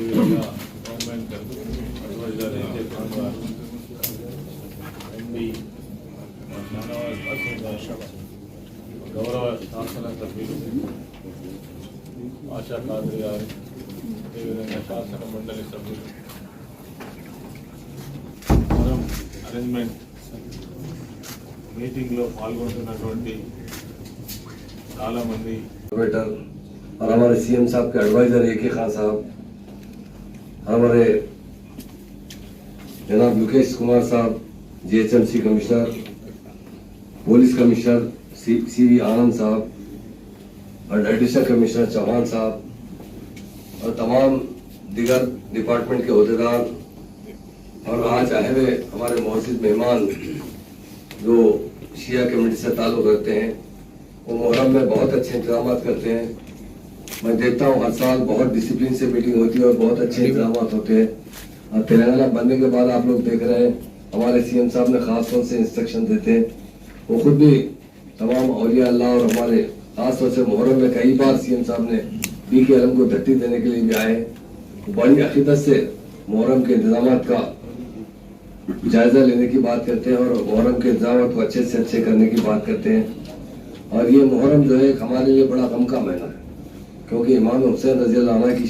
అదేవిధంగా government advisor అయితే కాంగ్రెస్ ఎండి గౌరవ శాసన సభ్యులు ఆశా ఖాద్రి గారు, అదేవిధంగా శాసన మండలి సభ్యులు, ఫోరం అరేంజ్మెంట్ మీటింగ్లో పాల్గొంటున్నటువంటి చాలామంది और हमारे सीएम साहब के एडवाइजर AK खान साहब, हमारे जनाब मुकेश कुमार साहब GHMC commissioner, police commissioner CV आनंद साहब और एडिशनल कमिश्नर चौहान साहब और तमाम दिगर डिपार्टमेंट के अहदेदार और आज आए हुए हमारे मौजूद मेहमान जो शिया कम्युनिटी से ताल्लुक़ रखते हैं, वो मुहर्रम में बहुत अच्छे इंतजाम करते हैं। मैं देखता हूँ हर साल बहुत डिसिप्लिन से मीटिंग होती है और बहुत अच्छे इंतजाम होते हैं। और तेलंगाना बनने के बाद आप लोग देख रहे हैं हमारे सीएम साहब ने खास तौर से इंस्ट्रक्शन देते हैं। वो खुद भी तमाम औलिया अल्लाह और हमारे खास तौर से मुहर्रम में कई बार सीएम साहब ने BK आलम को धरती देने के लिए भी आए। बड़ी अकीदत से मुहर्रम के इंतजाम का जायजा लेने की बात करते हैं और मुहर्रम के इंतजाम को अच्छे से अच्छे करने की बात करते हैं। और ये मुहर्रम जो है हमारे लिए बड़ा गम का महीना है, क्योंकि इमाम हुसैन रज़ी अल्लाह अन्हु की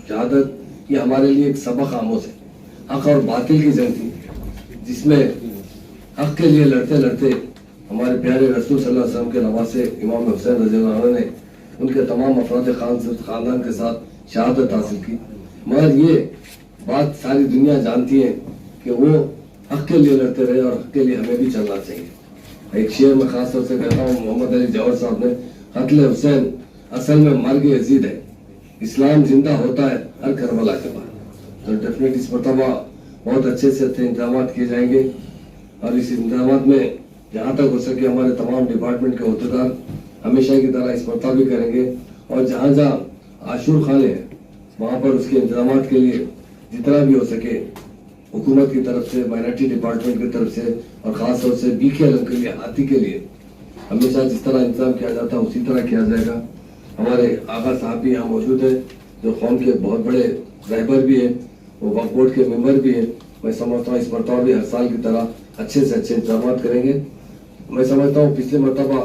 शहादत ये हमारे लिए एक सबक आमोज़ है। हक और बातिल की जंग थी, जिसमें हक के लिए लड़ते लड़ते हमारे प्यारे रसूल सल्लल्लाहु अलैहि वसल्लम के नवासे इमाम हुसैन रज़ी अल्लाह अन्हु ने उनके तमाम अफराद खानदान के साथ शहादत हासिल की। मगर ये बात सारी दुनिया जानती है कि वो हक के लिए लड़ते रहे और हक के लिए हमें भी चलना चाहिए। एक शेर में खास तौर से कहता हूँ, मोहम्मद अली जौहर साहब ने, कत्ल हुसैन असल में मर्ग यजीद है, इस्लाम जिंदा होता है हर करबला के बाद। तो डेफिनेटली इस मरतबा बहुत अच्छे से अच्छे इंतजाम किए जाएंगे और इस इंतजाम में जहाँ तक हो सके हमारे तमाम डिपार्टमेंट के अहदेदार हमेशा की तरह इस मरतबा भी करेंगे। और जहाँ जहाँ आशूर खाने हैं वहाँ पर उसके इंतजाम के लिए जितना भी हो सके हुकूमत की तरफ से, माइनॉरिटी डिपार्टमेंट की तरफ से और खास तौर से BK आलम के लिए, हाथी के लिए हमेशा जिस तरह इंतजाम किया जाता है उसी तरह किया जाएगा। हमारे आगा साहब भी यहाँ मौजूद है जो कौम के बहुत बड़े रहबर भी हैं, वो वक्फ बोर्ड के मेंबर भी हैं। मैं समझता हूँ इस मरतबा भी हर साल की तरह अच्छे से अच्छे इंतजाम करेंगे। मैं समझता हूँ पिछले मरतबा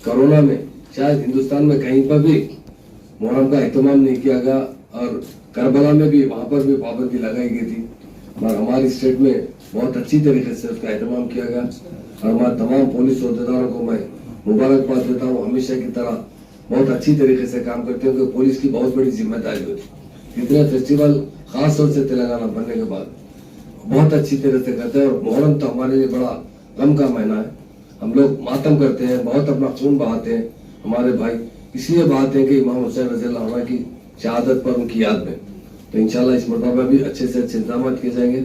कोरोना में शायद हिंदुस्तान में कहीं पर भी मुहर्रम का एहतमाम नहीं किया गया और करबला में भी वहाँ पर भी पाबंदी लगाई गई थी, और हमारी स्टेट में बहुत अच्छी तरीके से उसका एहतमाम किया गया। और हमारे तमाम पुलिस अहदेदारों को मैं मुबारकबाद देता हूँ, हमेशा की तरह बहुत अच्छी तरीके से काम करते हैं, क्योंकि पुलिस की बहुत बड़ी जिम्मेदारी होती है। इतने फेस्टिवल खास तौर से तेलंगाना बनने के बाद बहुत अच्छी तरह से करते हैं। और मुहर्रम तो हमारे लिए बड़ा गम का महीना है, हम लोग मातम करते हैं, बहुत अपना खून बहाते हैं, हमारे भाई इसलिए बहाते हैं कि इमाम हुसैन रज़ी अल्लाह अन्हु की शहादत पर उनकी याद में। तो इंशाल्लाह इस मरतबा भी अच्छे से अच्छे इंतजाम किए जाएंगे।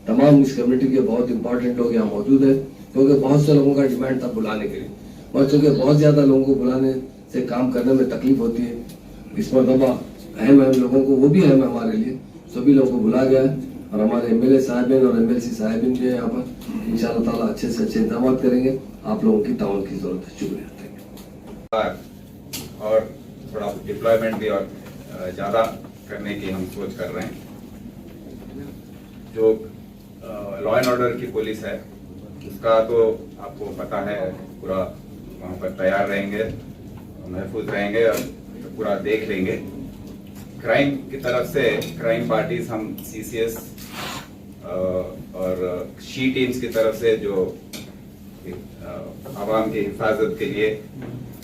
तमाम इस कम्युनिटी के बहुत इंपॉर्टेंट लोग यहाँ मौजूद है, क्योंकि बहुत से लोगों का डिमांड था बुलाने के लिए, और चूँकि बहुत ज्यादा लोगों को बुलाने से काम करने में तकलीफ होती है, इस मरतबा अहम लोगों को, वो भी अहम है हमारे लिए, सभी लोगों को बुला गया है। और हमारे MLA साहिबिन और MLC साहिबिन भी है यहाँ पर, इंशाअल्लाह ताला अच्छे से अच्छे इंतजाम करेंगे। आप लोगों की ताउन की जरूरत है। शुक्रिया। और थोड़ा डिप्लॉयमेंट भी और ज़्यादा करने की हम सोच कर रहे हैं। जो लॉ एंड ऑर्डर की पुलिस है उसका तो आपको पता है, पूरा वहाँ पर तैयार रहेंगे, महफूज रहेंगे और पूरा देख लेंगे। क्राइम की तरफ से क्राइम पार्टीज हम CCS और शी टीम्स की तरफ से जो आवाम की हिफाजत के लिए,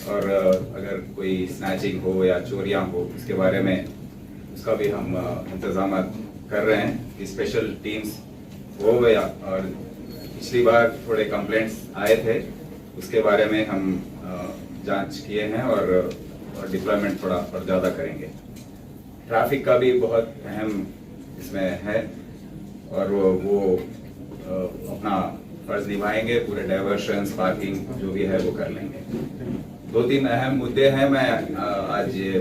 और अगर कोई स्नैचिंग हो या चोरियां हो उसके बारे में उसका भी हम इंतजाम कर रहे हैं कि स्पेशल टीम्स हो गया। और पिछली बार थोड़े कंप्लेंट्स आए थे, उसके बारे में हम जांच किए हैं और डिप्लॉयमेंट थोड़ा और ज़्यादा करेंगे। ट्रैफिक का भी बहुत अहम इसमें है और वो अपना फर्ज निभाएंगे, पूरे डाइवर्शंस, पार्किंग जो भी है वो कर लेंगे। 2-3 अहम मुद्दे हैं, मैं आज ये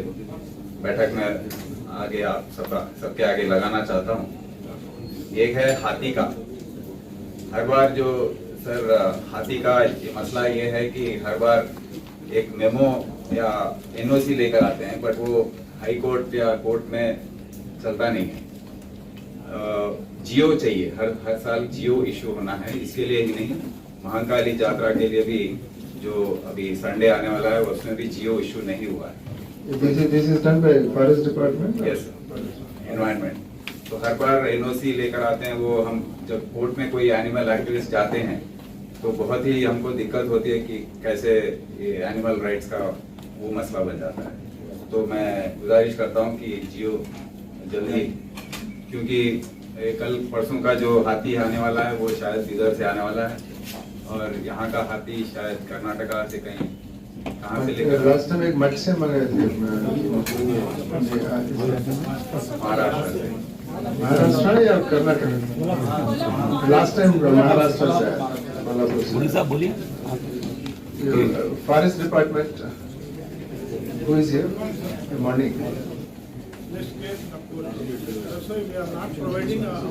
बैठक में आगे आप सबके आगे लगाना चाहता हूँ। एक है हाथी का। हर बार जो सर हाथी का ये मसला ये है कि हर बार एक मेमो या NOC लेकर आते हैं, बट वो हाई कोर्ट या कोर्ट में चलता नहीं है। जियो चाहिए, हर साल जियो इशू होना है। इसके लिए ही नहीं, महाकाली यात्रा के लिए भी जो अभी संडे आने वाला है उसमें भी जियो इशू नहीं हुआ है। This is done by Forest Department? Yes, environment. तो हर बार एनओसी लेकर आते हैं वो। हम जब कोर्ट में कोई एनिमल एक्टिविस्ट जाते हैं तो बहुत ही हमको दिक्कत होती है कि कैसे ये एनिमल राइट्स का वो मसला बन जाता है। तो मैं गुजारिश करता हूँ कि जियो जल्दी, क्योंकि कल परसों का जो हाथी आने वाला है वो शायद इधर से आने वाला है, और यहाँ का हाथी शायद कर्नाटका से कहीं कहाँ से लेकर लास्ट टाइम एक मत्स्य मंगाए थे महाराष्ट्र से। महाराष्ट्र या कर्नाटक? लास्ट टाइम महाराष्ट्र से आया। बोलिए। Forest department who is here? Good morning. So we are not providing our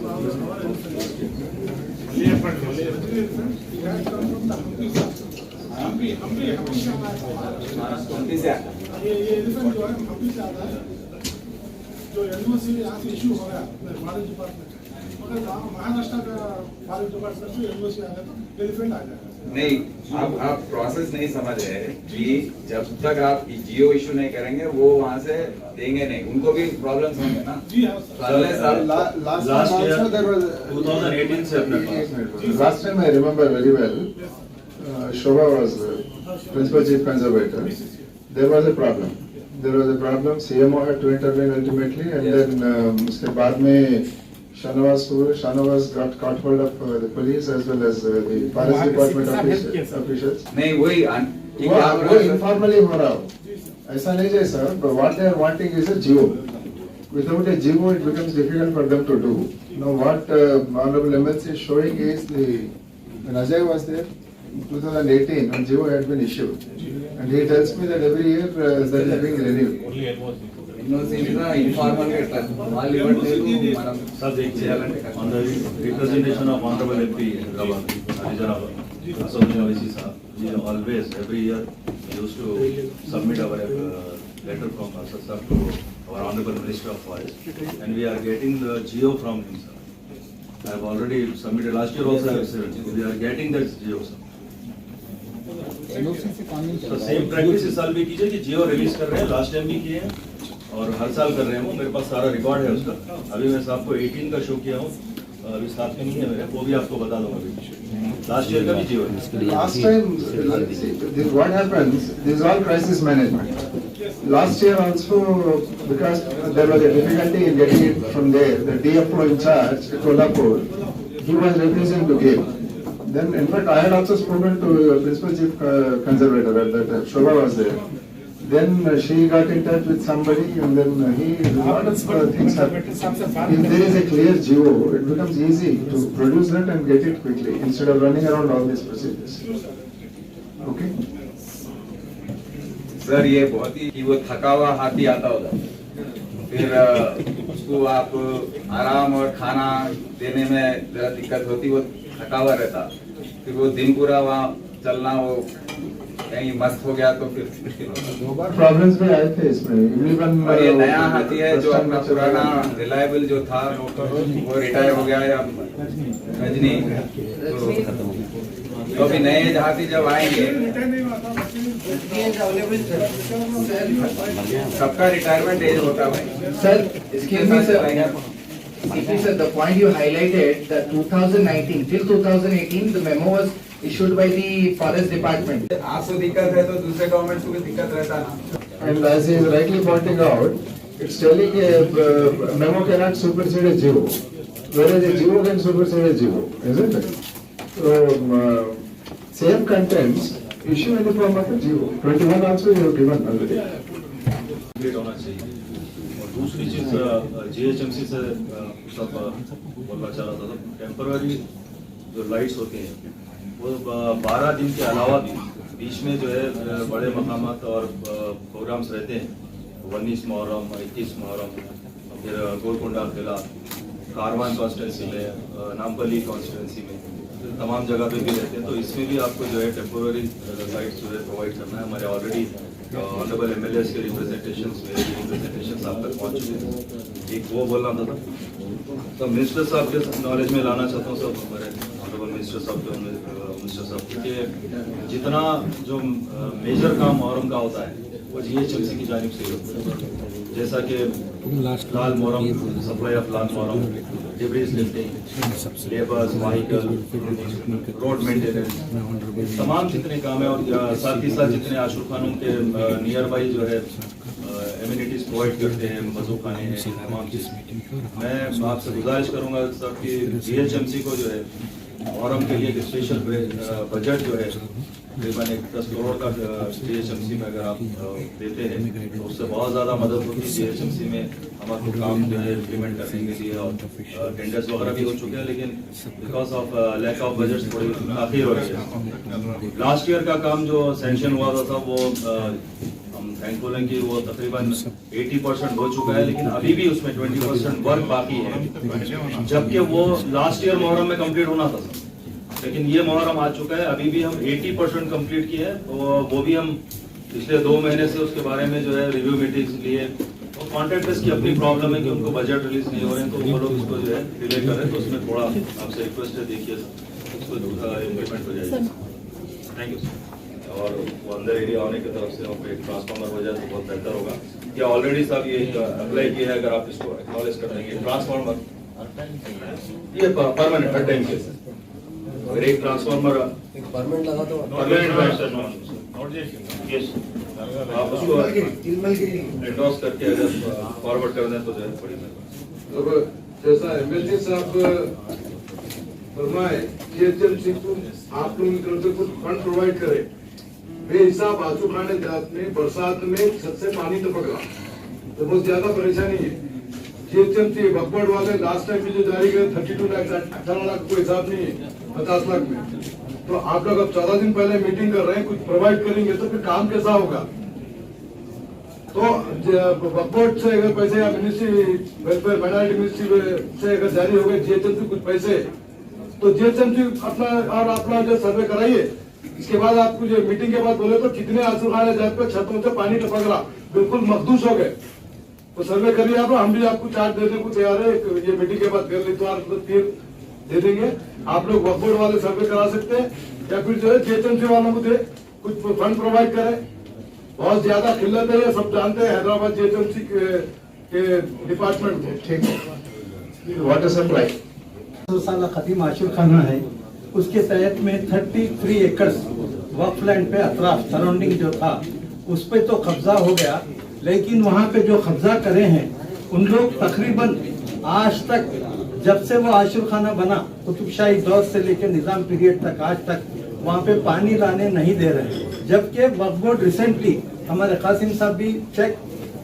Hampi से ये एलिफेंट जो है हम्पी से आता है, जो एनओसी यहाँ से इशू हो गया फॉरेस्ट डिपार्टमेंट, मगर महाराष्ट्र का फॉरेस्ट डिपार्टमेंट से एनओसी आ गया तो एलिफेंट आ जाएगा। नहीं, आप प्रोसेस नहीं समझ रहे कि जब तक आप जियो इशू नहीं करेंगे वो वहाँ से देंगे नहीं, उनको भी प्रॉब्लम्स होंगे ना। जी हाँ सर। Last year, 2018 से अपने पास। last time I remember very well, Shobha was principal chief conservator. There was a problem. CMO had to intervene ultimately, and then उसके बाद में Shanawaz got caught hold of the police as well as the forest department officials. नहीं, वही वो informally हो रहा हो, ऐसा नहीं है sir. But what they are wanting is a geo. Without a geo, it becomes difficult for them to do. Now what Honorable MLC is showing is when Ajay was there, in 2018, when geo had been issued, and he tells me that every year that is being renewed. Only NOC. Informal का इतना వాళ్ళు ఇవ్వట్లేదు, మనం sir देखिए, on the representation of Honorable MP Hyderabad, Harijanabad, Association OIC sir, we always every year we used to submit our letter from sir to our Honorable Minister of Forest, and we are getting the geo from him sir. I have already submitted last year also. I have said we are getting that geo sir. तो same practice इस साल भी कीजिए कि जियो release कर रहे हैं, last time भी किए हैं और हर साल कर रहे हैं। वो मेरे पास सारा रिकॉर्ड है उसका। अभी मैं साहब को 18 का शो किया हूँ, अभी साथ में नहीं है मेरे, वो भी आपको बता दूंगा अभी। लास्ट ईयर का भी जियो है। Last time, what happens, this is all crisis management. Last year also, because there was a difficulty in getting it from there, the DFO in charge, Kolhapur, he was refusing to give. Then, in fact, I had also spoken to Principal Chief Conservator at that time. Shobha was there. Then she got in touch with somebody, and then a lot of things happened. If there is a clear geo, it becomes easy to produce that and get it quickly instead of running around all these procedures. Okay? Sir ये बहुत ही कि वो थका हुआ हाथी आता होगा, फिर उसको आप आराम और खाना देने में जरा दिक्कत होती, वो थका हुआ रहता, फिर वो दिन पूरा वहाँ चलना, वो कहीं मस्त हो गया तो फिर मुश्किल होता। प्रॉब्लम्स भी आए थे इसमें। और ये नया हाथी है जो अपना पुराना रिलायबल जो था वो रिटायर हो गया या रजनी, तो अभी नए हाथी जब आएंगे सबका रिटायरमेंट एज होता है। Sir, excuse me, sir. CP sir, the point you highlighted, that 2019 till 2018, the memo was issued by the Forest Department. आपको दिक्कत है तो दूसरे गवर्नमेंट को भी दिक्कत रहता ना। And as he is rightly pointing out, it's telling a memo cannot supersede a geo, whereas a geo can supersede a geo, isn't it? So, same contents, issue in the form of a geo. 21 also you have given already. Complete होना चाहिए। और दूसरी चीज GHMC से सब बोलना चाह रहा था, तो टेम्पररी जो लाइट्स होती हैं वो 12 दिन के अलावा भी बीच में जो है बड़े मकामात और प्रोग्राम्स रहते हैं, 19 मुहर्रम, 21 मुहर्रम, फिर गोलकोंडा किला, कारवान कॉन्स्टिट्यूंसी में, नामपल्ली कॉन्स्टिट्यूंसी में, तमाम जगह पे भी रहते हैं। तो इसमें भी आपको जो है टेम्पोररी लाइट्स जो है प्रोवाइड करना है। हमारे ऑलरेडी ऑनरेबल एमएलएस के रिप्रेजेंटेशंस आप तक पहुंच चुके हैं। एक वो बोलना था तो मिनिस्टर साहब के नॉलेज में लाना चाहता हूँ सब हमारे ऑनरेबल मिनिस्टर साहब कि जितना जो मेजर काम मुहर्रम का होता है वो जीएचएमसी की जानिब से होता है, जैसा कि लाल मुहर्रम, सप्लाई ऑफ लाल मुहर्रम, debris lifting, labours, vehicle, road maintenance, तमाम जितने काम है और साथ ही साथ जितने आशुर खानों के नियर बाई जो है एम्यूनिटीज प्रोवाइड करते हैं, वजू खाने हैं, तमाम चीज़। मैं आपसे गुजारिश करूंगा सर कि जीएचएमसी को जो है मुहर्रम के लिए एक स्पेशल बजट जो है तकरीबन 10 करोड़ का जीएचएमसी में अगर आप देते हैं तो उससे बहुत ज़्यादा मदद होगी जीएचएमसी में हमारे काम जो है इम्प्लीमेंट करने के लिए। और टेंडर्स वगैरह भी हो चुके हैं लेकिन because of lack of budget थोड़ी आखिर हो रही है। लास्ट ईयर का काम जो सैंक्शन हुआ था वो हम थैंकफुल हैं कि वो तकरीबन 80% हो चुका है, लेकिन अभी भी उसमें 20% वर्क बाकी है, जबकि वो लास्ट ईयर मुहर्रम में कंप्लीट होना था सर। लेकिन ये मुहर्रम आ चुका है, अभी भी हम 80% कंप्लीट किए हैं। तो वो भी हम पिछले 2 महीने से उसके बारे में जो है रिव्यू मीटिंग्स लिए। तो कॉन्ट्रैक्टर्स की अपनी प्रॉब्लम है कि उनको बजट रिलीज नहीं हो रहे हैं, तो वो लोग इसको जो है डिले कर रहे हैं। तो उसमें थोड़ा आपसे रिक्वेस्ट है, देखिए इसको इम्प्लीमेंट हो जाएगी। Thank you sir. और वो अंदर एरिया होने की तरफ से वहाँ पे एक ट्रांसफार्मर हो जाए तो बहुत बेहतर होगा। या ऑलरेडी साहब ये अप्लाई किया है, अगर आप इसको एक्नॉलेज कर देंगे। ट्रांसफार्मर ये परमानेंट हर टाइम के अगर एक ट्रांसफार्मर परमानेंट लगा तो आप उसको एंडोर्स करके अगर फॉरवर्ड कर दें तो जो है बड़ी अब जैसा एमएलए साहब फरमाए जीएचएमसी को आप लोगों की तरफ से कुछ फंड प्रोवाइड करे। बेहिसाब आंसू खाने जात में बरसात में छत से पानी टपक रहा तो बहुत ज्यादा परेशानी है। जीएचएमसी बकवर्ड वाले लास्ट टाइम जो जारी करे 32 लाख 18 लाख कोई हिसाब नहीं है 50 लाख में। तो आप लोग अब 14 दिन पहले मीटिंग कर रहे हैं, कुछ प्रोवाइड करेंगे तो फिर काम कैसा होगा। तो बकवर्ड से अगर पैसे या मिनिस्ट्री वेलफेयर माइनॉरिटी मिनिस्ट्री से अगर जारी हो गए जीएचएमसी कुछ पैसे तो जीएचएमसी अपना और अपना जो सर्वे कराइए। इसके बाद आपको जो मीटिंग के बाद बोले तो कितने आंसू खाने जात पे छतों से पानी टपक रहा बिल्कुल मखदूस हो गए, तो सर्वे करिए आप। हम भी आपको चार्ज देने को तैयार है, ये मीटिंग के बाद कर ली तो आप फिर दे देंगे। आप लोग वक्फ बोर्ड वाले सर्वे करा सकते हैं या फिर जो है जीएचएमसी वालों को दे कुछ फंड प्रोवाइड करें। बहुत ज्यादा किल्लत है, ये सब जानते हैं हैदराबाद जीएचएमसी के डिपार्टमेंट को। ठीक है। वाटर सप्लाई 2 साल कदीम आशुर खाना है, उसके तहत में 33 एकड़ वक्फ लैंड पे अतराफ सराउंडिंग जो था उस पे तो कब्जा हो गया, लेकिन वहाँ पे जो कब्जा करे हैं उन लोग तकरीबन आज तक जब से वो आशुर खाना बना कुतुबशाही दौर से लेकर निजाम पीरियड तक आज तक वहाँ पे पानी लाने नहीं दे रहे। जबकि वक्फ बोर्ड रिसेंटली हमारे कासिम साहब भी चेक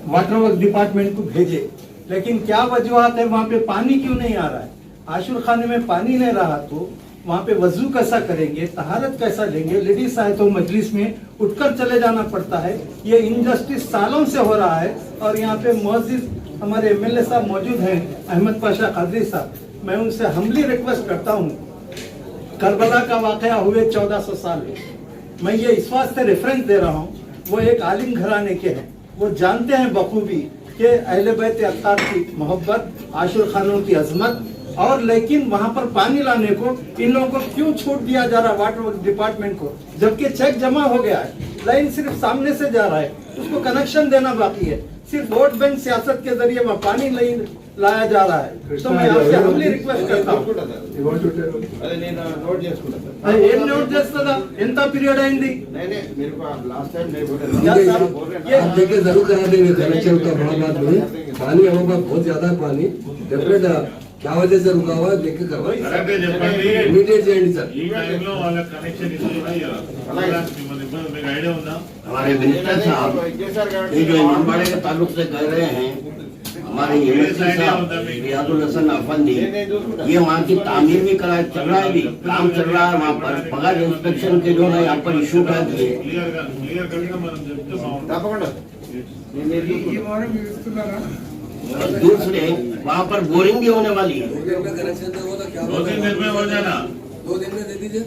वाटर वर्क डिपार्टमेंट को भेजे, लेकिन क्या वजूहत है वहाँ पे पानी क्यों नहीं आ रहा है। आशुर खाने में पानी नहीं रहा तो वहाँ पे वजू कैसा करेंगे, तहारत कैसा लेंगे। लेडीज आए तो मजलिस में उठकर चले जाना पड़ता है। ये इनजस्टिस सालों से हो रहा है और यहाँ पे मौजूद हमारे एमएलए साहब मौजूद हैं अहमद पाशा कादरी साहब, मैं उनसे हम्बली रिक्वेस्ट करता हूँ। करबला का वाकया हुए 1400 साल, मैं ये इस वास्ते रेफरेंस दे रहा हूँ, वो एक आलिम घराने के हैं, वो जानते हैं बखूबी कि अहले बैत अत्तार की मोहब्बत, आशुर खानों की अजमत। और लेकिन वहाँ पर पानी लाने को इन लोगों को क्यों छूट दिया जा रहा है वाटर वर्क डिपार्टमेंट को, जबकि चेक जमा हो गया है, लाइन सिर्फ सामने से जा रहा है, उसको कनेक्शन देना बाकी है। सिर्फ वोट बैंक सियासत के जरिए वहाँ पानी लाया जा रहा है। तो मैं आपसे हम्बली रिक्वेस्ट करता हूँ। ఏం నోట్ చేస్తుందా ఎంత పీరియడ్ అయింది आप देखिए जरूर करा देंगे कनेक्शन का इलाहाबाद में पानी हमारे पास बहुत ज्यादा है पानी डेफिनेट क्या वजह से रुका हुआ है देख के करवाई इमीडिएट చేయండి సార్ ఈ టైంలో వాళ్ళ కనెక్షన్ మీకు ఐడియా ఉందా हमारे मिनिस्टर साहब ये जो इमामबाड़े के ताल्लुक से कह रहे हैं, हमारे एमएलसी साहब रियाजुल हसन अफंदी, ये वहाँ की तामीर भी करा चल रहा है, भी काम चल रहा है वहाँ पर। बगैर इंस्पेक्शन के जो है यहाँ पर इशू कर दिए। క్లియర్ కట్గా మనం చెప్తే और दूसरे वहाँ पर बोरिंग भी होने वाली है। 2 दिन में कनेक्शन दे वो तो क्या 2 दिन में हो जाना 2 दिन में दे दीजिए।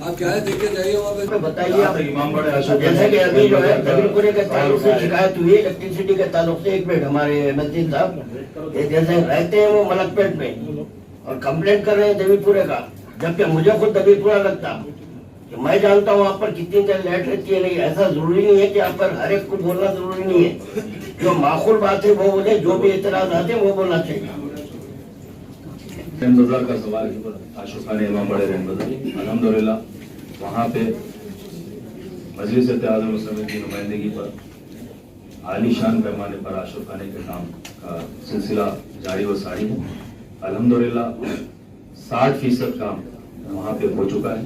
आप क्या है देख के जाइए वहाँ पे। बताइए आप, इमाम बड़े अशोक जैसे कि अभी जो है दबीपुरे के ताल्लुक से शिकायत हुई है, इलेक्ट्रिसिटी के ताल्लुक से, एक मिनट हमारे एमएलसी साहब, ये जैसे रहते हैं वो मलकपेट में और कंप्लेंट कर रहे हैं दबीपुरे का, जबकि मुझे खुद दबीपुरा लगता, मैं जानता हूँ वहाँ पर कितनी देर लाइट रहती है। नहीं, ऐसा जरूरी नहीं है कि आप पर हर एक को बोलना जरूरी नहीं है, जो माकूल बात है वो बोले, जो भी इतराज आते हैं वो बोलना चाहिए। रैन बाजार का सवाल आशुफ खान इमाम बड़े रैन बाजार, अल्हम्दुलिल्लाह वहाँ पे मजलिस-ए-आज़म मुस्लिमीन की नुमाइंदगी पर आलीशान पैमाने पर आशुफ खाने के काम का सिलसिला जारी व सारी है। अल्हम्दुलिल्लाह 60% काम वहाँ पे हो चुका है।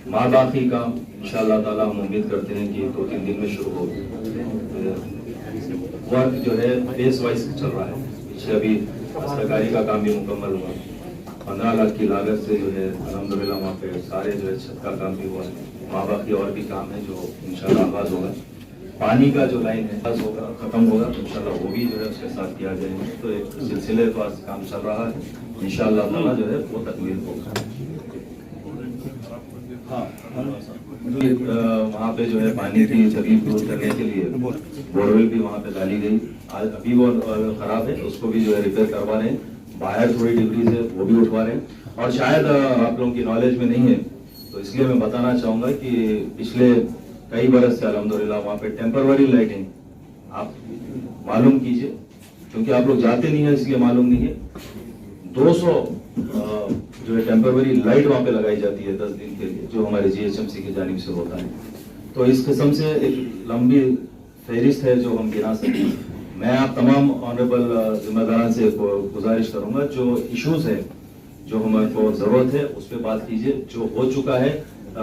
माँ बाकी काम इंशाअल्लाह ताला हम उम्मीद करते हैं कि 2-3 दिन में शुरू हो। वर्क जो है फेस वाइज चल रहा है। पीछे अभी सरकारी का काम भी मुकम्मल हुआ, 15 लाख की लागत से जो है अल्हम्दुलिल्लाह वहाँ पे सारे जो है छत का काम भी हुआ है। माँ बाकी और भी काम है जो इंशाअल्लाह आगाज होगा। पानी का जो लाइन है बस होगा, खत्म होगा तो इंशाअल्लाह वो भी जो है उसके साथ किया जाएगा। तो एक सिलसिले तो आज काम चल रहा है, इंशाअल्लाह ताला जो है वो तकमील होगा। वहाँ पे जो है पानी की तकलीफ दूर करने के लिए बोरवेल भी वहाँ पे डाली गई। आज अभी वो खराब है, उसको भी जो है रिपेयर करवा रहे हैं। बाहर थोड़ी डिग्री से वो भी उठवा रहे हैं। और शायद आप लोगों की नॉलेज में नहीं है तो इसलिए मैं बताना चाहूंगा कि पिछले कई बरस से अल्हम्दुलिल्लाह वहाँ पे टेम्पररी लाइटिंग आप मालूम कीजिए, क्योंकि आप लोग जाते नहीं है इसलिए मालूम नहीं है। 200 जो है टेम्पररी लाइट वहाँ पे लगाई जाती है 10 दिन के लिए, जो हमारे GHMC की जानिब से होता है। तो इस किस्म से एक लंबी फहरिस्त है जो हम गिना सकते हैं। मैं आप तमाम ऑनरेबल जिम्मेदारान से गुजारिश करूंगा, जो इश्यूज है जो हमारे को जरूरत है उस पर बात कीजिए। जो हो चुका है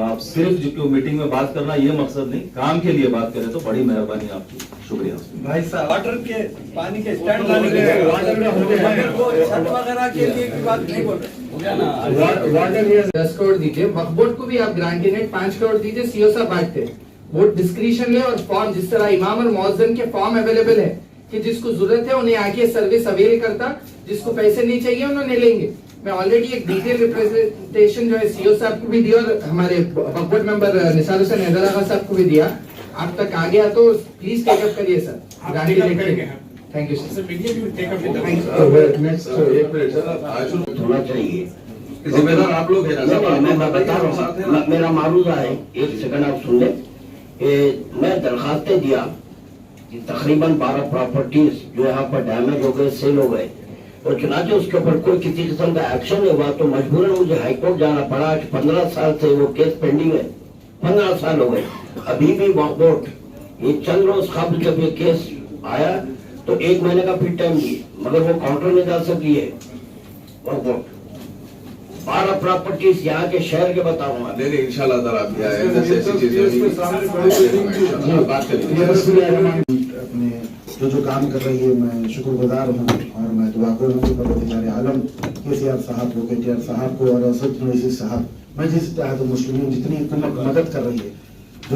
आप सिर्फ जो मीटिंग में बात करना ये मकसद नहीं, काम के लिए बात करें तो बड़ी मेहरबानी आपकी। शुक्रिया भाई साहब, वाटर के पानी के स्टैंड लाने के लिए छत वगैरह के लिए की बात नहीं बोल रहे। वाटर 10 करोड़ दीजिए, वक्फ को भी आप ग्रांटी नेट 5 करोड़ दीजिए, सीओ साहब बांटते। बोर्ड डिस्क्रिशन ले और फॉर्म जिस तरह इमाम और मौज़िन के फॉर्म अवेलेबल है कि जिसको जरूरत है उन्हें आके सर्विस अवेल करता, जिसको पैसे नहीं चाहिए उन्होंने लेंगे। मैं ऑलरेडी एक डिटेल रिप्रेजेंटेशन जो है सीओ साहब को भी दिया और हमारे बोर्ड मेंबर निसार हुसैन हैदर आगा साहब को भी दिया। आप तक आ गया तो प्लीज टेकअप करिए सर, गाड़ी लेके। Thank you sir. होना चाहिए, जिम्मेदार आप लोग हैं। मैं बता रहा हूँ, मेरा मारूजा है, एक सेकंड आप सुन ले। मैं दरखास्तें दिया कि तकरीबन 12 प्रॉपर्टीज जो यहाँ पर डैमेज हो गए, सेल हो गए, और चुनाचे उसके ऊपर कोई किसी किस्म का एक्शन नहीं हुआ तो मजबूरन मुझे हाईकोर्ट जाना पड़ा। 15 साल से वो केस पेंडिंग है, 15 साल हो गए, अभी भी वक्फ ये चंद रोज कबल जब ये केस आया तो 1 महीने का फिर टाइम दिए, मगर वो काउंटर में जा सकी है। वक्फ 12 प्रॉपर्टीज यहाँ के शहर के बताऊंगा। नहीं इंशाल्लाह ताला आप ऐसी चीजें बात करेंगे। अपने जो काम कर रही है मैं शुक्रगुजार हूँ और मैं दुआ करूँगी परवरदिगार आलम KCR साहब को, KTR साहब को और असद नवीसी साहब, मजलिस इत्तेहाद मुस्लिमीन जितनी मदद कर रही है,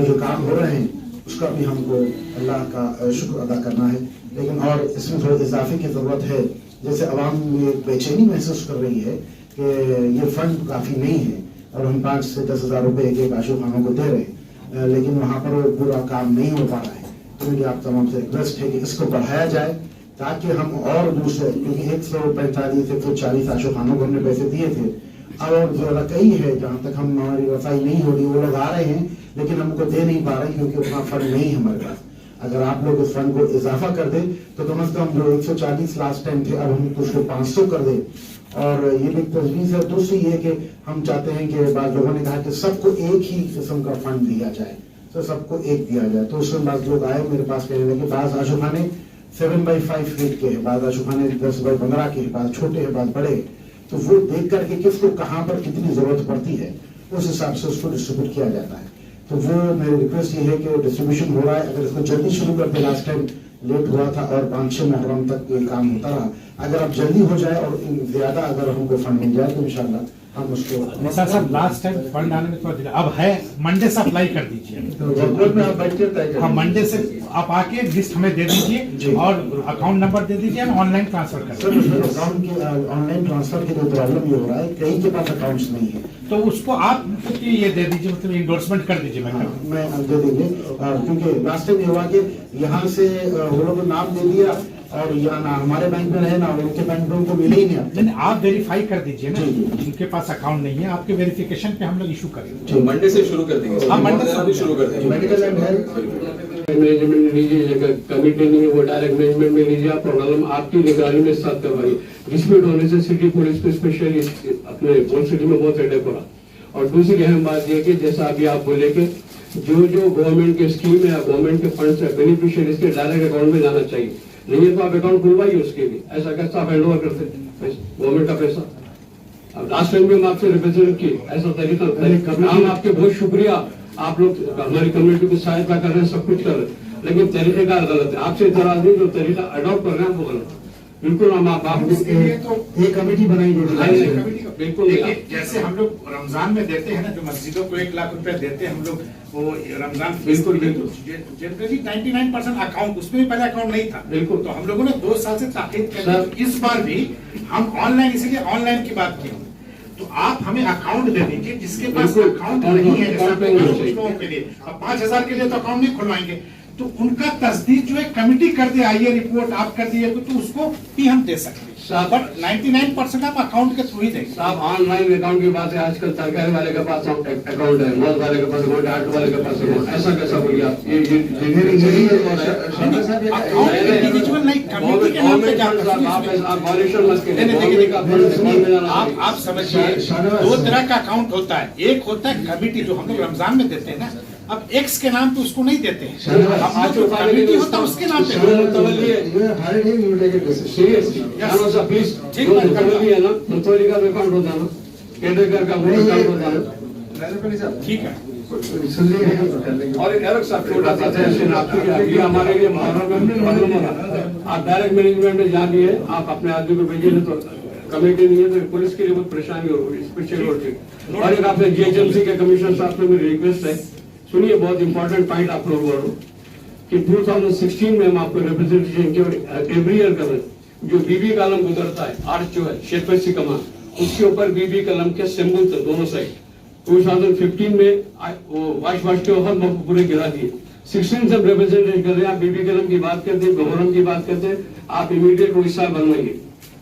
जो काम हो रहे हैं उसका भी हमको अल्लाह का शुक्र अदा करना है। लेकिन और इसमें थोड़ी इजाफे की जरूरत है। जैसे आवाम में बेचैनी महसूस कर रही है कि ये फंड काफी नहीं है और हम 5 से 10 हज़ार रुपए एक आशुफ खानों को दे रहे हैं, लेकिन वहाँ पर पूरा काम नहीं हो पा रहा है। तो मेरी आप तमाम से रिक्वेस्ट है कि इसको बढ़ाया जाए ताकि हम और दूसरे, क्योंकि 145 140 आशुफ खानों को हमने पैसे दिए थे, अब जो कई है जहाँ तक हम हमारी रसाई नहीं हो रही, वो लोग आ रहे हैं लेकिन हमको दे नहीं पा रहे क्योंकि उतना फंड नहीं है हमारे पास। अगर आप लोग इस फंड को इजाफा कर दे तो कम से कम जो 140 लास्ट टाइम थे अब हम उसको 500 कर दे। और ये भी तजवीज है। दूसरी ये कि हम चाहते हैं कि बाद लोगों ने कहा कि सबको एक ही किस्म का फंड दिया जाए, तो सबको एक दिया जाए। तो उसमें बाद लोग आए मेरे पास कहने लगे बाज आशुफ खाने 7x5 फीट के है, बाद आशुफ खाने 10x15 के है, बाद छोटे है, बाद बड़े। तो वो देख करके किसको कहाँ पर कितनी जरूरत पड़ती है उस हिसाब से उसको डिस्ट्रीब्यूट किया जाता है। तो वो मेरी रिक्वेस्ट ये है कि डिस्ट्रीब्यूशन हो रहा है, अगर इसको जल्दी शुरू करते, लास्ट टाइम लेट हुआ था और 5-6 मुहर्रम तक ये काम होता रहा, अगर अब जल्दी हो जाए और ज्यादा अगर हमको फंड मिल जाए तो इंशाल्लाह हम उसको सर लास्ट टाइम फंड आने में थोड़ा दिला, अब है मंडे से अप्लाई कर दीजिए। तो वर्कलोड में आप बैठ के तय करें। हाँ मंडे से आप आके लिस्ट हमें दे दीजिए और अकाउंट नंबर दे दीजिए, हम ऑनलाइन ट्रांसफर कर सर उसमें अकाउंट के ऑनलाइन ट्रांसफर के लिए प्रॉब्लम ये हो रहा है, कई के पास अकाउंट्स नहीं है। तो उसको आप ये दे दीजिए, मतलब इंडोर्समेंट कर दीजिए। मैं दे देंगे क्योंकि लास्ट टाइम ये हुआ कि यहाँ से वो लोग नाम दे दिया और यहाँ ना हमारे बैंक में रहे ना उनके बैंक में उनको मिले ही नहीं। आप वेरीफाई कर दीजिए ना, जिनके पास अकाउंट नहीं है आपके वेरिफिकेशन पे हम लोग इशू करेंगे। मंडे से शुरू कर देंगे। हाँ मंडे से शुरू कर देंगे। मेडिकल एंड हेल्थ मैनेजमेंट लीजिए, कमिटी नहीं है वो डायरेक्ट मैनेजमेंट में लीजिए, आप प्रॉब्लम आपकी निगरानी में साथ करवाइए। डिस्प्यूट होने से सिटी पुलिस को स्पेशली अपने बोल सिटी में बहुत हेडेक हो रहा। और दूसरी अहम बात यह कि जैसा अभी आप बोले कि जो गवर्नमेंट के स्कीम है गवर्नमेंट के फंड है बेनिफिशियरी इसके डायरेक्ट अकाउंट में जाना चाहिए, नहीं है तो आप अकाउंट खुलवाइए उसके भी। ऐसा कैसा आप हैंड ओवर करते गवर्नमेंट का पैसा? अब लास्ट टाइम भी हम आपसे रिप्रेजेंट किए, ऐसा तरीका हम आपके बहुत शुक्रिया, आप लोग हमारी कम्युनिटी की सहायता कर रहे हैं, सब कुछ कर रहे हैं, लेकिन तरीकेकार गलत है। आपसे इतराज नहीं, जो तरीका अडॉप्ट कर रहे हैं वो गलत है। बिल्कुल हम आप ये कमेटी बनाई गई बिल्कुल जैसे हम लोग रमजान में देते हैं ना, जो मस्जिदों को 1 लाख रुपए देते हैं हम लोग, वो रमजान बिल्कुल जनरली 99% अकाउंट, उसमें भी पहले अकाउंट नहीं था। बिल्कुल। तो हम लोगों ने 2 साल से ताकीद कर इस बार भी हम ऑनलाइन, इसीलिए ऑनलाइन की बात की। तो आप हमें अकाउंट दे दीजिए जिसके पास अकाउंट नहीं है, जैसे लोगों के लिए अब 5000 के लिए तो अकाउंट नहीं खुलवाएंगे, तो उनका तस्दीक जो है कमेटी कर दे, आइए रिपोर्ट आप कर दिए तो उसको भी हम दे सकते हैं। बट 99% आप अकाउंट के थ्रू ही देंगे। साहब ऑनलाइन अकाउंट की बात है, आजकल सरकारी वाले के पास अकाउंट है, मॉल वाले के पास अकाउंट है, आर्ट वाले के पास अकाउंट, ऐसा कैसा बोलिए आप? ये इंडिविजुअल नहीं, कमेटी के नाम पे आप समझिए 2 तरह का अकाउंट होता है। एक होता है कमेटी जो हम लोग रमजान में देते हैं ना, अब एक्स के नाम पे उसको नहीं देते हैं, कमेटी होता है उसके नाम पे। ठीक है। और एक अलग सा छोटा सा सेशन आपके हमारे लिए आप डायरेक्ट मैनेजमेंट में जानिए, आप अपने आदमी को भेजिए, तो कमेटी नहीं है तो पुलिस के लिए बहुत परेशानी होगी स्पेशल होती। और एक आपने जीएचएमसी के कमिश्नर साहब से मेरी रिक्वेस्ट है, सुनिए बहुत इंपॉर्टेंट पॉइंट आप लोग बोल कि 2016 में हम आपको रिप्रेजेंटेशन की और एवरी ईयर कर रहे हैं। जो बीबी कलम गुजरता है आर्च जो है शेतपसी कमान, उसके ऊपर बीबी कलम के सिंबल थे दोनों साइड। 2015 में वो वाश के वक्त पूरे गिरा दिए। 16 से हम रिप्रेजेंटेशन कर रहे हैं, आप बीबी कलम की बात करते हैं, गवर्नमेंट की बात करते हैं, आप इमीडिएट वो हिस्सा बनवाइए।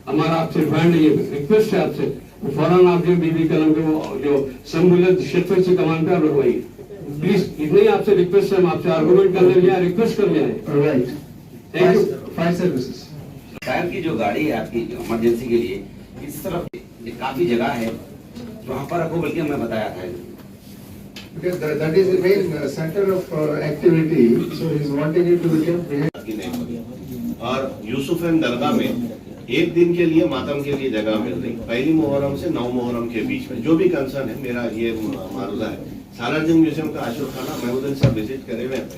हमारा आपसे डिमांड है, रिक्वेस्ट है आपसे, फौरन आप जो बीबी कलम के जो सिंबल है शेतपसी कमान पे आप लगवाइए प्लीज। इतने ही आपसे रिक्वेस्ट है, हम आपसे आर्गुमेंट करने लिया, रिक्वेस्ट कर लिया। Thank you. Fire services fire की जो गाड़ी है आपकी इमरजेंसी के लिए, इस तरफ काफी जगह है वहाँ पर रखो, बल्कि हमें बताया था। Because that is the main center of activity, so he is wanting it to become behind. और यूसुफ एंड दरगाह में एक दिन के लिए मातम के लिए जगह मिल रही, पहली मुहर्रम से 9 मुहर्रम के बीच में। जो भी कंसर्न है, मेरा ये मारूदा है, सालारजंग म्यूजियम का आशुर खाना महमूदन साहब विजिट करे हुए हैं।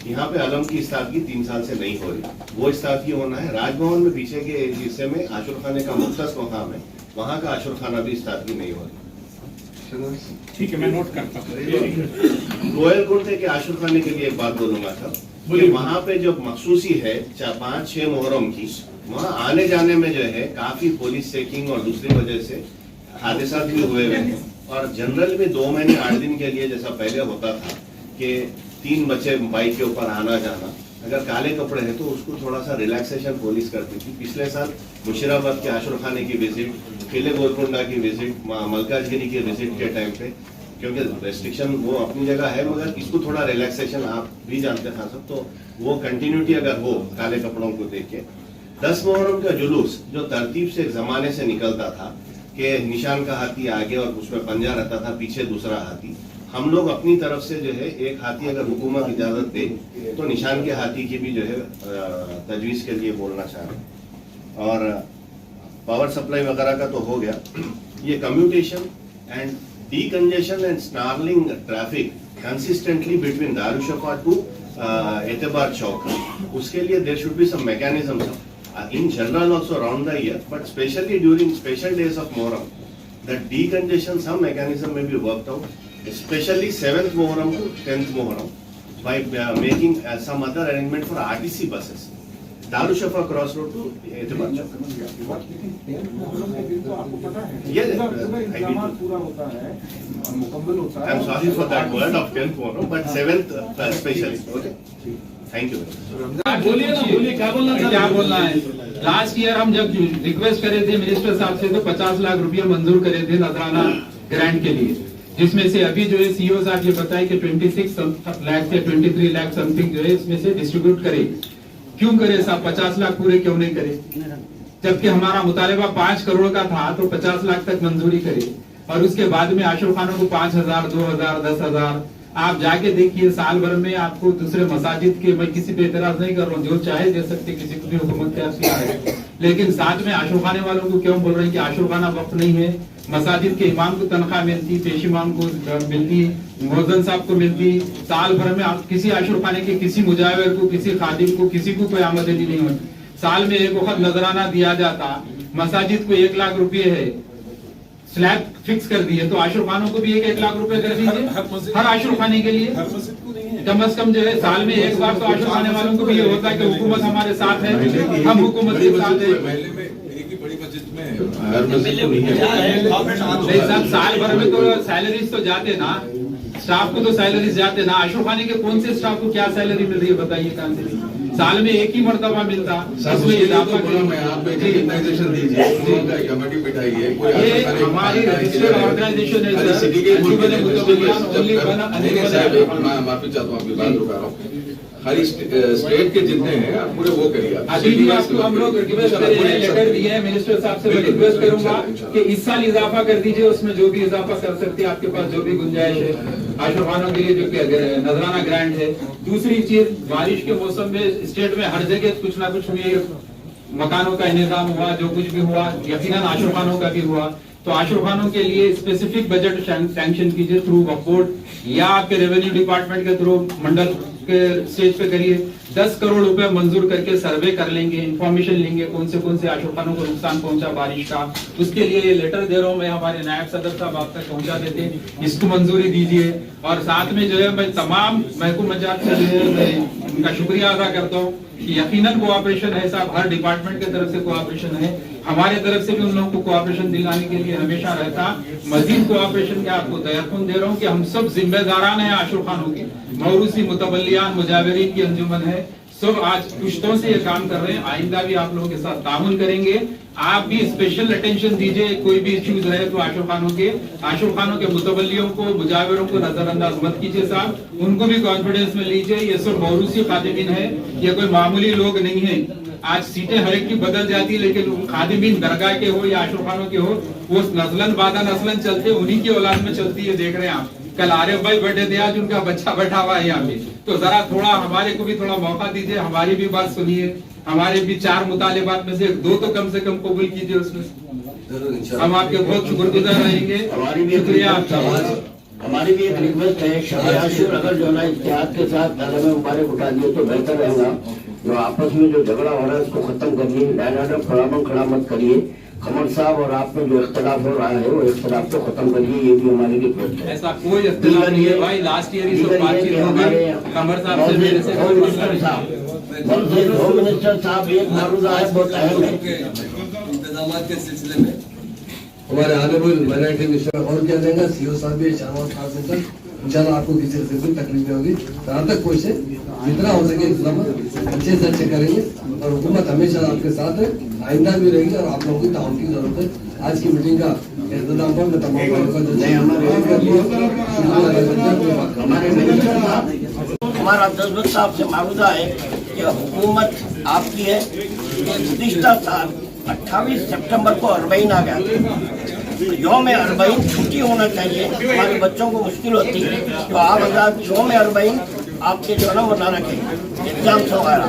यहाँ पे अलम की इस्तादगी 3 साल से नहीं हो रही, वो इस्तादगी होना है। राजभवन में पीछे के हिस्से में आशुर खाने का मुख्तस मकाम है, वहाँ का आशुर खाना भी इस्तादगी नहीं हो रही। ठीक है, मैं नोट करता हूँ। रोयल कुर्ते के आशुर खाने के लिए एक बात बोलूंगा सर, वहाँ पे जो मखसूसी है 5-6 मुहर्रम की, वहाँ आने जाने में जो है काफी पुलिस चेकिंग और दूसरी वजह से हादसा भी हुए हैं। और जनरल में 2 महीने 8 दिन के लिए जैसा पहले होता था कि 3 बच्चे बाइक के ऊपर आना जाना, अगर काले कपड़े हैं तो उसको थोड़ा सा रिलैक्सेशन पुलिस करती थी। पिछले साल मुशीराबाद के आशुर खाने की विजिट, किले गोलकुंडा की विजिट, मलकाजगिरी की विजिट के टाइम पे, क्योंकि रेस्ट्रिक्शन वो अपनी जगह है, मगर इसको थोड़ा रिलैक्सेशन आप भी जानते हैं सब, तो वो कंटिन्यूटी अगर हो काले कपड़ों को देख के। 10 मुहर्रम का जुलूस जो तरतीब से जमाने से निकलता था कि निशान का हाथी आगे और उसमें पंजा रहता था, पीछे दूसरा हाथी, हम लोग अपनी तरफ से जो है एक हाथी अगर हुकूमत इजाजत दे तो निशान के हाथी की भी जो है तजवीज के लिए बोलना चाह रहे हैं। और पावर सप्लाई वगैरह का तो हो गया, ये commutation and decongestion and snarling traffic consistently between Darushifa to Etebar Chowk, उसके लिए there should be some mechanism. in general also around the year, but especially during special days of Muharram, the decongestion, some mechanism may be worked out, especially 7th Muharram to 10th Muharram, by making some other arrangement for RTC buses. Darushafa Crossroad to Etibar Chowk. Yes, I am sorry for that word of 10th Muharram, but 7th especially. Okay. Thank you. बोलिए ना, बोलिए क्या बोलना है। Last year हम जब request करे थे मिनिस्टर साहब से तो 50 लाख रुपया मंजूर करे थे नजराना ग्रांट के लिए, जिसमें से अभी जो है सीईओ साहब ये बताए कि 26 लाख या 23 लाख समथिंग जो है इसमें से डिस्ट्रीब्यूट करे। क्यों करे साहब, 50 लाख पूरे क्यों नहीं करे? जबकि हमारा मुतालिबा 5 करोड़ का था तो 50 लाख तक मंजूरी करे, और उसके बाद में आशुर खानों को 5,000, 2,000, 10,000। आप जाके देखिए साल भर में आपको दूसरे मसाजिद के, मैं किसी पे एतराज नहीं कर रहा हूँ, जो चाहे दे सकते, किसी को भी हुकूमत का अख्तियार है, लेकिन साथ में आशुर खाने वालों को क्यों बोल रहे हैं कि आशुर खाना वक्त नहीं है? मसाजिद के इमाम को तनख्वाह मिलती, पेश इमाम को मिलती, मोहज्जिन साहब को मिलती, साल भर में आप किसी आशुर खाने के किसी मुजाविर को, किसी खादिम को, किसी को कोई आमदनी नहीं होती। साल में एक वक्त नजराना दिया जाता, मसाजिद को 1 लाख रुपए है, स्लैब फिक्स कर दिए, तो आशुर खानों को भी 1 लाख रुपए कर दीजिए हर आशुर खाने के लिए। कम से कम जो है साल में एक बार तो आशुर खाने वालों को भी ये होता है कि हुकूमत हमारे साथ है, हम हुकूमत के साथ है। नहीं साहब, साल भर में तो सैलरीज तो जाते ना, स्टाफ को तो सैलरीज जाते ना। आशुर खाने के कौन से स्टाफ को क्या सैलरी मिल रही है बताइए? कहां से? साल में एक ही मर्तबा मिलता, उसमें इजाफा ऑर्गेनाइजेशन दीजिए, कमेटी बिठाइए, ये हमारी रजिस्टर्ड ऑर्गेनाइजेशन है सर। माफी चाहता हूँ, आपकी बात रुका रहा हूँ। हर स्टेट के जितने हैं आप पूरे वो करिए। अभी भी आपको हम लोग रिक्वेस्ट कर रहे हैं, लेटर दिए हैं मिनिस्टर साहब से। मैं रिक्वेस्ट करूंगा कि इस साल इजाफा कर दीजिए, उसमें जो भी इजाफा कर सकते हैं आपके पास जो भी गुंजाइश है आशुर खानों के लिए जो नजराना ग्रांट है। दूसरी चीज, बारिश के मौसम में स्टेट में हर जगह कुछ ना कुछ हुई, मकानों का इंतजाम हुआ, जो कुछ भी हुआ यकीनन आशुर खानों का भी हुआ, तो आशुर खानों के लिए स्पेसिफिक बजट सैंक्शन कीजिए थ्रू वक्फ बोर्ड या आपके रेवेन्यू डिपार्टमेंट के थ्रू मंडल के स्टेज पे करिए। 10 करोड़ रुपए मंजूर करके सर्वे कर लेंगे, इंफॉर्मेशन लेंगे कौन से आशुर खानों को नुकसान पहुंचा बारिश का। उसके लिए ये लेटर दे रहा हूं मैं, हमारे नायब सदर साहब आप तक पहुंचा देते हैं, इसको मंजूरी दीजिए। और साथ में जो है मैं तमाम महकूम मजात से जो है मैं उनका शुक्रिया अदा करता हूँ कि यकीनन कोऑपरेशन है साहब, हर डिपार्टमेंट की तरफ से कोऑपरेशन है, हमारे तरफ से भी उन लोगों को कोऑपरेशन दिलाने के लिए हमेशा रहता। मजीद कोऑपरेशन के आपको तयकीन दे रहा हूँ कि हम सब जिम्मेदारान हैं आशुर खानों के। मौरूसी मुतबल्लियान मुजाविरीन की अंजुमन है, सब आज पुश्तों से ये काम कर रहे हैं, आइंदा भी आप लोगों के साथ ताउन करेंगे। आप भी स्पेशल अटेंशन दीजिए, कोई भी इश्यूज रहे तो आशुर खानों के मुतबल्लियों को, मुजाविरों को नजरअंदाज मत कीजिए साहब, उनको भी कॉन्फिडेंस में लीजिए। ये सब मौरूसी खादिमीन है, ये कोई मामूली लोग नहीं है। आज सीटें हर एक की बदल जाती है, लेकिन खादिमीन दरगाह के हो या आशुर खानों के हो, वो नस्लन बादा नस्लन चलते, उन्हीं की औलाद में चलती है। देख रहे हैं आप, कल आरिफ भाई बैठे थे, आज उनका बच्चा बैठा हुआ है यहाँ पे। तो जरा थोड़ा हमारे को भी थोड़ा मौका दीजिए, हमारी भी बात सुनिए, हमारे भी 4 मुतालिबात में से 2 तो कम से कम कबूल कीजिए उसमें। हम आपके बहुत शुक्रगुजार रहेंगे। शुक्रिया आपका। हमारी भी एक रिक्वेस्ट है, शब आशूर अगर जो है ना इत्तेहाद के साथ दादा में मुबारक उठा दिए तो बेहतर रहेगा। जो आपस में जो झगड़ा हो रहा है उसको खत्म करिए, डायनाडर खड़ा मत करिए। कमर साहब और आप में जो इख्तलाफ हो रहा है वो इख्तलाफ को खत्म करिए, ये भी हमारी रिक्वेस्ट है। ऐसा कोई इख्तलाफ नहीं है भाई, लास्ट ईयर ही सब बातचीत हो गई कमर साहब से, मेरे से कोई मिनिस्टर साहब एक मारूदा है, बहुत अहम है इंतजाम के सिलसिले में हमारे ऑनरेबल माइनॉरिटी मिनिस्टर और क्या देंगे, सीओ साहब भी शाहनवाज खान से सर इंशाल्लाह आपको किसी से कोई तकलीफ नहीं होगी। जहाँ तक कोशिश जितना हो सके इंतजाम अच्छे से अच्छे करेंगे और हुकूमत हमेशा आपके साथ है, आइंदा भी रहेगी और आप लोगों की ताउन की जरूरत है। आज की मीटिंग का इंतजाम पर मैं तमाम हमारा दसवत साहब से मारूदा है कि हुकूमत आपकी है। गुज़िश्ता साल 28 सितंबर को 40 आ गया, तो यौम 40 छुट्टी होना चाहिए। हमारे बच्चों को मुश्किल होती है, तो आप हज़रात यौम 40 आपके जो है ना वो ना रखें एग्जाम्स वगैरह।